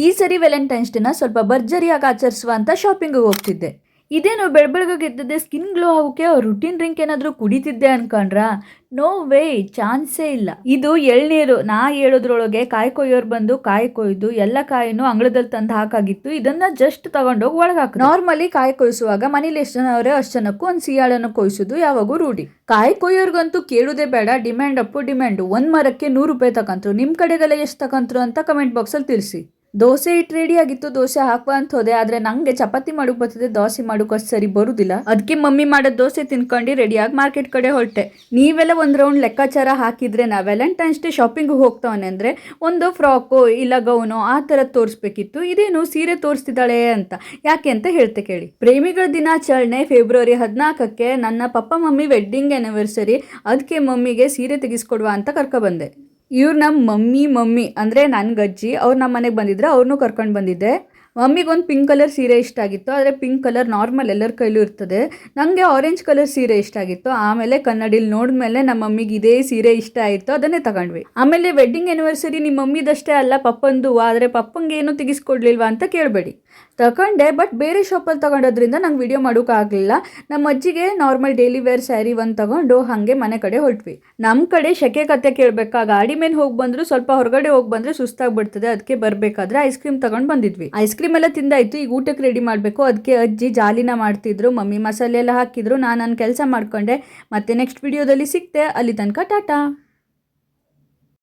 ಈ ಸರಿ ವ್ಯಾಲೆಂಟೈನ್ಸ್ ಡೇನ ಸ್ವಲ್ಪ ಭರ್ಜರಿಯಾಗಿ ಆಚರಿಸುವ ಅಂತ ಶಾಪಿಂಗ್ ಹೋಗ್ತಿದ್ದೆ. ಇದೇನು ಬೆಳಬೆಳಗಾಗಿದ್ದದೆ ಸ್ಕಿನ್ ಗ್ಲೋ ಆಗೋಕೆ ರುಟೀನ್ ಡ್ರಿಂಕ್ ಏನಾದರೂ ಕುಡಿತಿದ್ದೆ ಅನ್ಕೊಂಡ್ರಾ? ನೋ ವೇ, ಚಾನ್ಸೇ ಇಲ್ಲ. ಇದು ಎಳ್ನೀರು. ನಾ ಹೇಳೋದ್ರೊಳಗೆ ಕಾಯಿ ಕೊಯ್ಯೋರು ಬಂದು ಕಾಯಿ ಕೊಯ್ದು ಎಲ್ಲ ಕಾಯಿನೂ ಅಂಗಳದಲ್ಲಿ ತಂದು ಹಾಕಾಗಿತ್ತು. ಇದನ್ನ ಜಸ್ಟ್ ತಗೊಂಡೋಗಿ ಒಳಗೆ ಹಾಕಿ. ನಾರ್ಮಲಿ ಕಾಯಿ ಕೊಯ್ಸುವಾಗ ಮನೇಲಿ ಎಷ್ಟು ಜನ ಅವರೇ ಅಷ್ಟು ಜನಕ್ಕೂ ಒಂದು ಸಿಯಾಳನ್ನು ಕೊಯ್ಸೋದು ಯಾವಾಗೂ ರೂಢಿ. ಕಾಯಿ ಕೊಯ್ಯೋರ್ಗಂತೂ ಕೇಳುದೇ ಬೇಡ, ಡಿಮ್ಯಾಂಡ್ ಅಪ್ಪು ಡಿಮ್ಯಾಂಡು. ಒಂದು ಮರಕ್ಕೆ 100 ರೂಪಾಯಿ ತಗೊಂತ್ರು. ನಿಮ್ಮ ಕಡೆಗೆಲ್ಲ ಎಷ್ಟು ತಗೊಂತ್ರು ಅಂತ ಕಮೆಂಟ್ ಬಾಕ್ಸಲ್ಲಿ ತಿಳಿಸಿ. ದೋಸೆ ಹಿಟ್ಟು ರೆಡಿ ಆಗಿತ್ತು, ದೋಸೆ ಹಾಕುವ ಅಂತ ಹೋದೆ. ಆದ್ರೆ ನಂಗೆ ಚಪಾತಿ ಮಾಡೋಕೆ ಬರ್ತದೆ, ದೋಸೆ ಮಾಡೋಕೆ ಅಷ್ಟು ಸರಿ ಬರುದಿಲ್ಲ. ಅದಕ್ಕೆ ಮಮ್ಮಿ ಮಾಡೋ ದೋಸೆ ತಿನ್ಕೊಂಡು ರೆಡಿಯಾಗಿ ಮಾರ್ಕೆಟ್ ಕಡೆ ಹೊರಟೆ. ನೀವೆಲ್ಲ ಒಂದು ರೌಂಡ್ ಲೆಕ್ಕಾಚಾರ ಹಾಕಿದ್ರೆ ನಾ ವ್ಯಾಲೆಂಟೈನ್ಸ್ ಡೇ ಶಾಪಿಂಗ್ ಹೋಗ್ತಾವನೆ ಅಂದ್ರೆ ಒಂದು ಫ್ರಾಕು ಇಲ್ಲ ಗೌನು ಆ ಥರ ತೋರಿಸ್ಬೇಕಿತ್ತು. ಇದೇನು ಸೀರೆ ತೋರಿಸ್ತಿದ್ದಾಳೆ ಅಂತ. ಯಾಕೆ ಅಂತ ಹೇಳ್ತೆ ಕೇಳಿ. ಪ್ರೇಮಿಗಳ ದಿನಾಚರಣೆ ಫೆಬ್ರವರಿ 14ಕ್ಕೆ ನನ್ನ ಪಪ್ಪ ಮಮ್ಮಿ ವೆಡ್ಡಿಂಗ್ ಆ್ಯನಿವರ್ಸರಿ. ಅದಕ್ಕೆ ಮಮ್ಮಿಗೆ ಸೀರೆ ತೆಗಿಸ್ಕೊಡುವ ಅಂತ ಕರ್ಕೊಬಂದೆ. ಇವ್ರು ನಮ್ಮ ಮಮ್ಮಿ ಅಂದರೆ ನನ್ನ ಅಜ್ಜಿ. ಅವ್ರು ನಮ್ಮ ಮನೆಗೆ ಬಂದಿದ್ರು, ಅವ್ರನ್ನೂ ಕರ್ಕೊಂಡು ಬಂದಿದ್ದೆ. ಮಮ್ಮಿಗೊಂದು ಪಿಂಕ್ ಕಲರ್ ಸೀರೆ ಇಷ್ಟ ಆಗಿತ್ತು. ಆದರೆ ಪಿಂಕ್ ಕಲರ್ ನಾರ್ಮಲ್ ಎಲ್ಲರ ಕೈಲೂ ಇರ್ತದೆ. ನನಗೆ ಆರೆಂಜ್ ಕಲರ್ ಸೀರೆ ಇಷ್ಟ ಆಗಿತ್ತು. ಆಮೇಲೆ ಕನ್ನಡಿಲಿ ನೋಡಿದ್ಮೇಲೆ ನಮ್ಮ ಮಮ್ಮಿಗೆ ಇದೇ ಸೀರೆ ಇಷ್ಟ ಆಯಿತು, ಅದನ್ನೇ ತಗೊಂಡ್ವಿ. ಆಮೇಲೆ ವೆಡ್ಡಿಂಗ್ ಆ್ಯನಿವರ್ಸರಿ ನಿಮ್ಮ ಮಮ್ಮಿದಷ್ಟೇ ಅಲ್ಲ ಪಪ್ಪಂದು. ಆದರೆ ಪಪ್ಪಂಗೆ ಏನೂ ತೆಗಿಸ್ಕೊಡ್ಲಿಲ್ವಾ ಅಂತ ಕೇಳಬೇಡಿ. ತಗೊಂಡೆ, ಬಟ್ ಬೇರೆ ಶಾಪಲ್ಲಿ ತಗೊಂಡೋದ್ರಿಂದ ನಂಗೆ ವಿಡಿಯೋ ಮಾಡೋಕ್ಕಾಗಲಿಲ್ಲ. ನಮ್ಮ ಅಜ್ಜಿಗೆ ನಾರ್ಮಲ್ ಡೈಲಿ ವೇರ್ ಸ್ಯಾರಿ ಒಂದು ತಗೊಂಡು ಹಾಗೆ ಮನೆ ಕಡೆ ಹೊರಟ್ವಿ. ನಮ್ಮ ಕಡೆ ಶೆಕೆ ಕತೆ ಕೇಳಬೇಕಾ, ಗಾಡಿ ಮೇಲೆ ಹೋಗಿ ಬಂದರೂ ಸ್ವಲ್ಪ ಹೊರಗಡೆ ಹೋಗಿ ಬಂದರೆ ಸುಸ್ತಾಗ್ಬಿಡ್ತದೆ. ಅದಕ್ಕೆ ಬರಬೇಕಾದ್ರೆ ಐಸ್ ಕ್ರೀಮ್ ತಗೊಂಡು ಬಂದಿದ್ವಿ. ಐಸ್ ಕ್ರೀಮ್ ಎಲ್ಲ ತಿಂದಾಯ್ತು. ಈಗ ಊಟಕ್ಕೆ ರೆಡಿ ಮಾಡಬೇಕು. ಅದಕ್ಕೆ ಅಜ್ಜಿ ಜಾಲಿನ ಮಾಡ್ತಿದ್ರು, ಮಮ್ಮಿ ಮಸಾಲೆ ಎಲ್ಲ ಹಾಕಿದ್ರು. ನಾನು ನನ್ನ ಕೆಲಸ ಮಾಡ್ಕೊಂಡೆ. ಮತ್ತೆ ನೆಕ್ಸ್ಟ್ ವಿಡಿಯೋದಲ್ಲಿ ಸಿಗ್ತೆ. ಅಲ್ಲಿ ತನಕ ಟಾಟಾ.